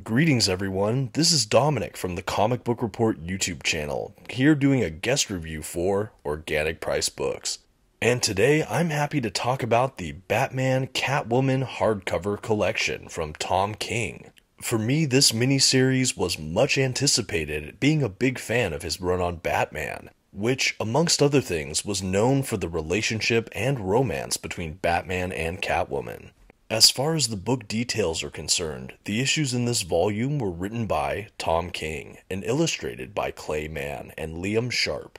Greetings everyone, this is Dominic from the Comic Book Report YouTube channel, here doing a guest review for Organicpricedbooks. And today I'm happy to talk about the Batman Catwoman Hardcover collection from Tom King. For me, this miniseries was much anticipated, being a big fan of his run on Batman, which, amongst other things, was known for the relationship and romance between Batman and Catwoman. As far as the book details are concerned, the issues in this volume were written by Tom King and illustrated by Clay Mann and Liam Sharp.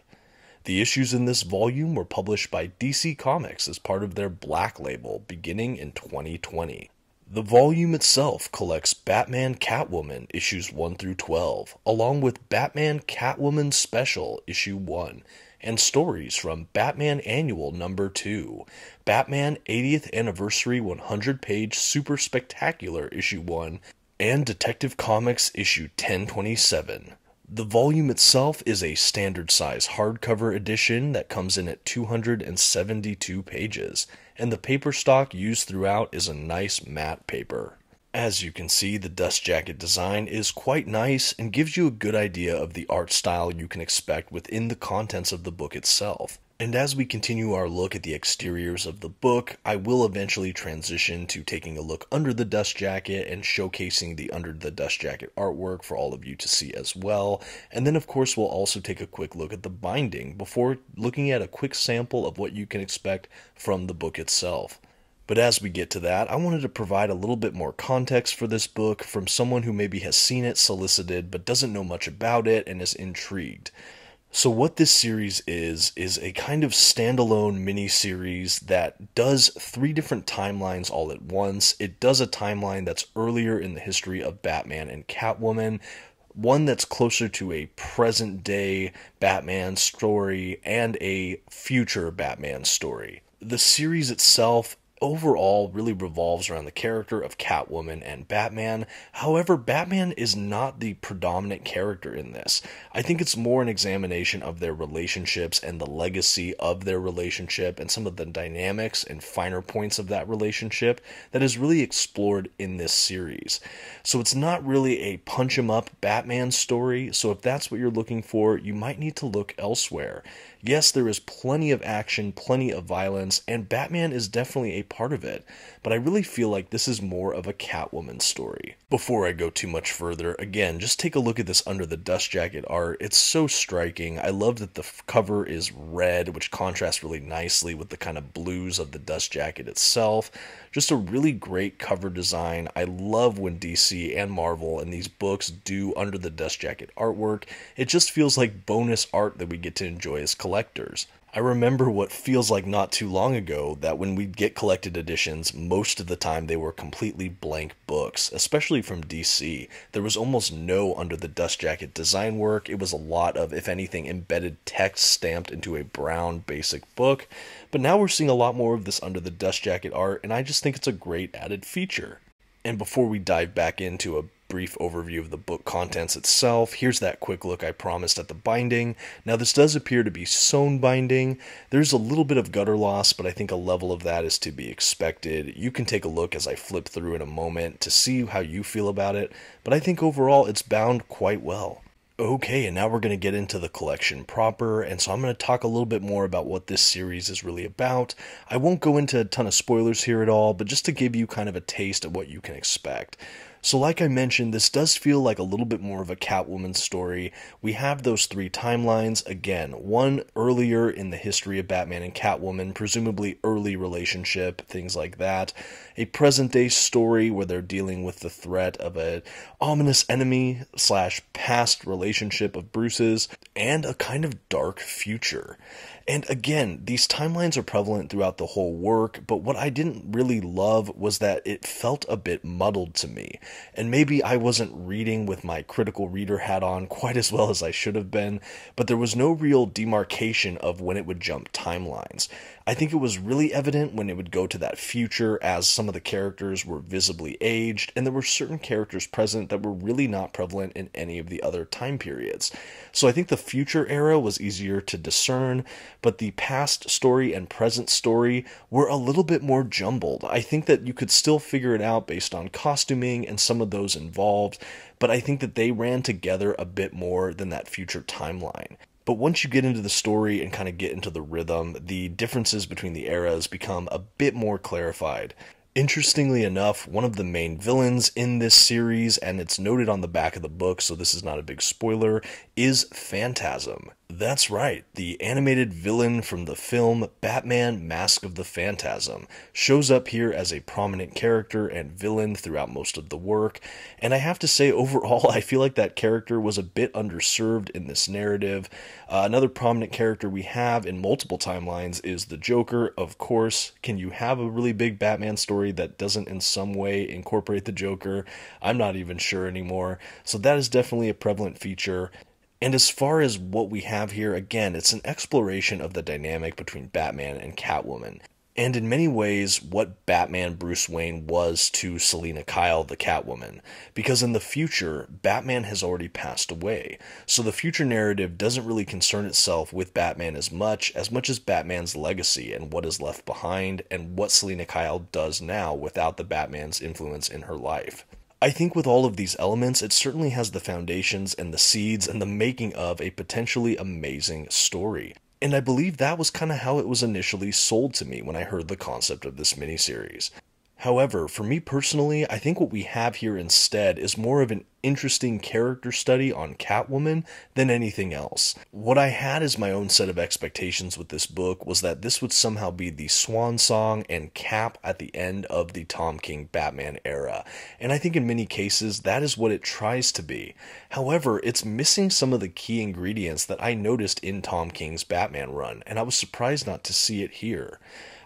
The issues in this volume were published by DC Comics as part of their Black Label beginning in 2020. The volume itself collects Batman Catwoman issues 1 through 12, along with Batman Catwoman Special issue 1, and stories from Batman Annual number 2, Batman 80th Anniversary 100-page Super Spectacular issue 1, and Detective Comics issue 1027. The volume itself is a standard size hardcover edition that comes in at 272 pages, and the paper stock used throughout is a nice matte paper. As you can see, the dust jacket design is quite nice and gives you a good idea of the art style you can expect within the contents of the book itself. And as we continue our look at the exteriors of the book, I will eventually transition to taking a look under the dust jacket and showcasing the under the dust jacket artwork for all of you to see as well. And then of course we'll also take a quick look at the binding before looking at a quick sample of what you can expect from the book itself. But as we get to that, I wanted to provide a little bit more context for this book from someone who maybe has seen it solicited but doesn't know much about it and is intrigued. So what this series is a kind of standalone mini-series that does 3 different timelines all at once. It does a timeline that's earlier in the history of Batman and Catwoman, one that's closer to a present-day Batman story, and a future Batman story. The series itself overall really revolves around the character of Catwoman and Batman. However, Batman is not the predominant character in this. I think it's more an examination of their relationships and the legacy of their relationship and some of the dynamics and finer points of that relationship that is really explored in this series. So it's not really a punch-em-up Batman story, so if that's what you're looking for, you might need to look elsewhere. Yes, there is plenty of action, plenty of violence, and Batman is definitely a part of it, but I really feel like this is more of a Catwoman story. Before I go too much further, again, just take a look at this under the dust jacket art. It's so striking. I love that the cover is red, which contrasts really nicely with the kind of blues of the dust jacket itself. Just a really great cover design. I love when DC and Marvel and these books do under the dust jacket artwork. It just feels like bonus art that we get to enjoy as collectors. I remember what feels like not too long ago that when we'd get collected editions, most of the time they were completely blank books, especially from DC. There was almost no under the dust jacket design work. It was a lot of, if anything, embedded text stamped into a brown basic book. But now we're seeing a lot more of this under the dust jacket art, and I just think it's a great added feature. And before we dive back into a brief overview of the book contents itself, here's that quick look I promised at the binding. Now this does appear to be sewn binding. There's a little bit of gutter loss, but I think a level of that is to be expected. You can take a look as I flip through in a moment to see how you feel about it, but I think overall it's bound quite well. Okay, and now we're going to get into the collection proper, and so I'm going to talk a little bit more about what this series is really about. I won't go into a ton of spoilers here at all, but just to give you kind of a taste of what you can expect. So like I mentioned, this does feel like a little bit more of a Catwoman story. We have those 3 timelines, again, one earlier in the history of Batman and Catwoman, presumably early relationship, things like that. A present-day story where they're dealing with the threat of an ominous enemy / past relationship of Bruce's, and a kind of dark future. And again, these timelines are prevalent throughout the whole work, but what I didn't really love was that it felt a bit muddled to me. And maybe I wasn't reading with my critical reader hat on quite as well as I should have been, but there was no real demarcation of when it would jump timelines. I think it was really evident when it would go to that future, as some of the characters were visibly aged, and there were certain characters present that were really not prevalent in any of the other time periods. So I think the future era was easier to discern, but the past story and present story were a little bit more jumbled. I think that you could still figure it out based on costuming and and some of those involved, but I think that they ran together a bit more than that future timeline. But once you get into the story and kind of get into the rhythm, the differences between the eras become a bit more clarified. Interestingly enough, one of the main villains in this series, and it's noted on the back of the book, so this is not a big spoiler, is Phantasm. That's right, the animated villain from the film Batman: Mask of the Phantasm shows up here as a prominent character and villain throughout most of the work, and I have to say overall I feel like that character was a bit underserved in this narrative. Another prominent character we have in multiple timelines is the Joker, of course. Can you have a really big Batman story that doesn't in some way incorporate the Joker? I'm not even sure anymore, so that is definitely a prevalent feature. And as far as what we have here, again, it's an exploration of the dynamic between Batman and Catwoman. And in many ways, what Batman Bruce Wayne was to Selina Kyle, the Catwoman. Because in the future, Batman has already passed away. So the future narrative doesn't really concern itself with Batman as much as Batman's legacy and what is left behind and what Selina Kyle does now without the Batman's influence in her life. I think with all of these elements, it certainly has the foundations and the seeds and the making of a potentially amazing story. And I believe that was kind of how it was initially sold to me when I heard the concept of this miniseries. However, for me personally, I think what we have here instead is more of an interesting character study on Catwoman than anything else. What I had as my own set of expectations with this book was that this would somehow be the swan song and cap at the end of the Tom King Batman era, and I think in many cases that is what it tries to be. However, it's missing some of the key ingredients that I noticed in Tom King's Batman run, and I was surprised not to see it here.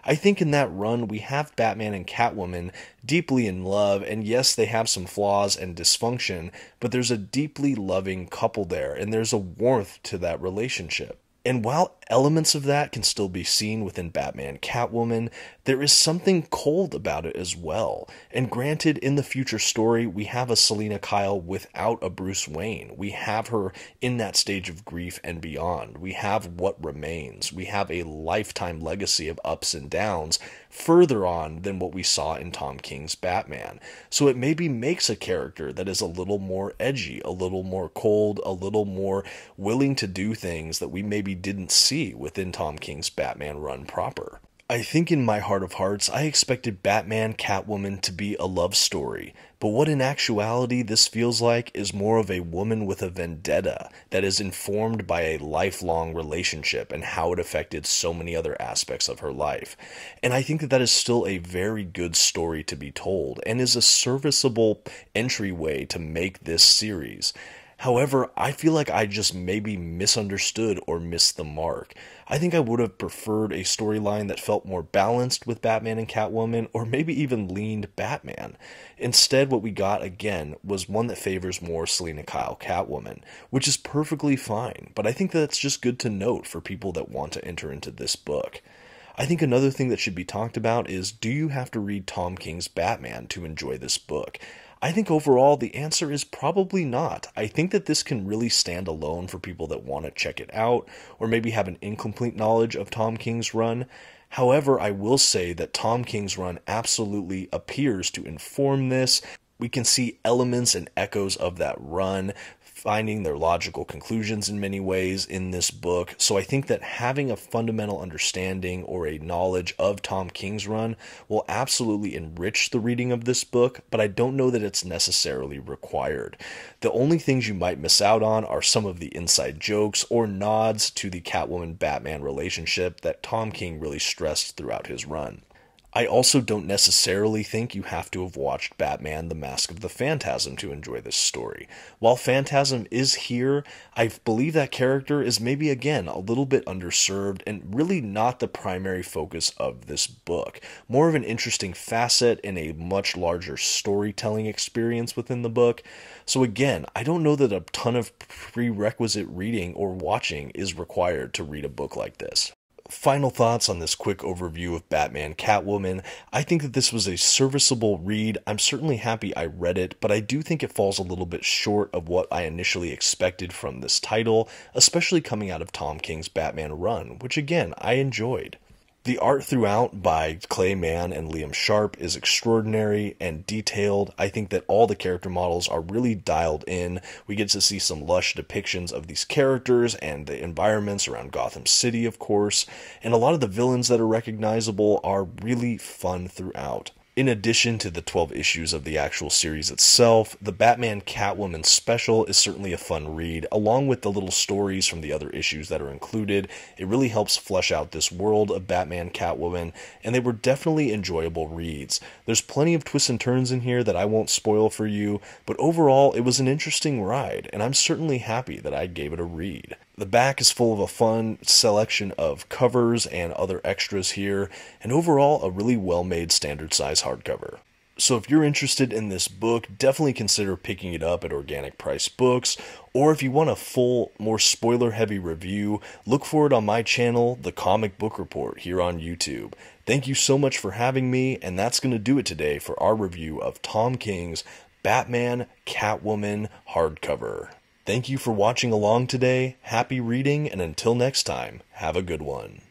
I think in that run we have Batman and Catwoman deeply in love, and yes, they have some flaws and dysfunction, but there's a deeply loving couple there, and there's a warmth to that relationship. And while elements of that can still be seen within Batman Catwoman, there is something cold about it as well. And granted, in the future story, we have a Selina Kyle without a Bruce Wayne. We have her in that stage of grief and beyond. We have what remains. We have a lifetime legacy of ups and downs further on than what we saw in Tom King's Batman. So it maybe makes a character that is a little more edgy, a little more cold, a little more willing to do things that we maybe didn't see within Tom King's Batman run proper. I think in my heart of hearts, I expected Batman Catwoman to be a love story, but what in actuality this feels like is more of a woman with a vendetta that is informed by a lifelong relationship and how it affected so many other aspects of her life. And I think that that is still a very good story to be told and is a serviceable entryway to make this series. However, I feel like I just maybe misunderstood or missed the mark. I think I would have preferred a storyline that felt more balanced with Batman and Catwoman, or maybe even leaned Batman. Instead, what we got, again, was one that favors more Selina Kyle Catwoman, which is perfectly fine, but I think that's just good to note for people that want to enter into this book. I think another thing that should be talked about is, do you have to read Tom King's Batman to enjoy this book? I think overall the answer is probably not. I think that this can really stand alone for people that want to check it out, or maybe have an incomplete knowledge of Tom King's run. However, I will say that Tom King's run absolutely appears to inform this. We can see elements and echoes of that run, finding their logical conclusions in many ways in this book. So I think that having a fundamental understanding or a knowledge of Tom King's run will absolutely enrich the reading of this book, but I don't know that it's necessarily required. The only things you might miss out on are some of the inside jokes or nods to the Catwoman-Batman relationship that Tom King really stressed throughout his run. I also don't necessarily think you have to have watched Batman: The Mask of the Phantasm to enjoy this story. While Phantasm is here, I believe that character is maybe again a little bit underserved and really not the primary focus of this book. More of an interesting facet in a much larger storytelling experience within the book. So again, I don't know that a ton of prerequisite reading or watching is required to read a book like this. Final thoughts on this quick overview of Batman Catwoman. I think that this was a serviceable read. I'm certainly happy I read it, but I do think it falls a little bit short of what I initially expected from this title, especially coming out of Tom King's Batman run, which again, I enjoyed. The art throughout by Clay Mann and Liam Sharp is extraordinary and detailed. I think that all the character models are really dialed in. We get to see some lush depictions of these characters and the environments around Gotham City, of course, and a lot of the villains that are recognizable are really fun throughout. In addition to the 12 issues of the actual series itself, the Batman Catwoman special is certainly a fun read, along with the little stories from the other issues that are included. It really helps flesh out this world of Batman Catwoman, and they were definitely enjoyable reads. There's plenty of twists and turns in here that I won't spoil for you, but overall it was an interesting ride, and I'm certainly happy that I gave it a read. The back is full of a fun selection of covers and other extras here, and overall a really well-made standard size hardcover. So if you're interested in this book, definitely consider picking it up at Organic Price Books, or if you want a full, more spoiler-heavy review, look for it on my channel, The Comic Book Report, here on YouTube. Thank you so much for having me, and that's going to do it today for our review of Tom King's Batman Catwoman hardcover. Thank you for watching along today, happy reading, and until next time, have a good one.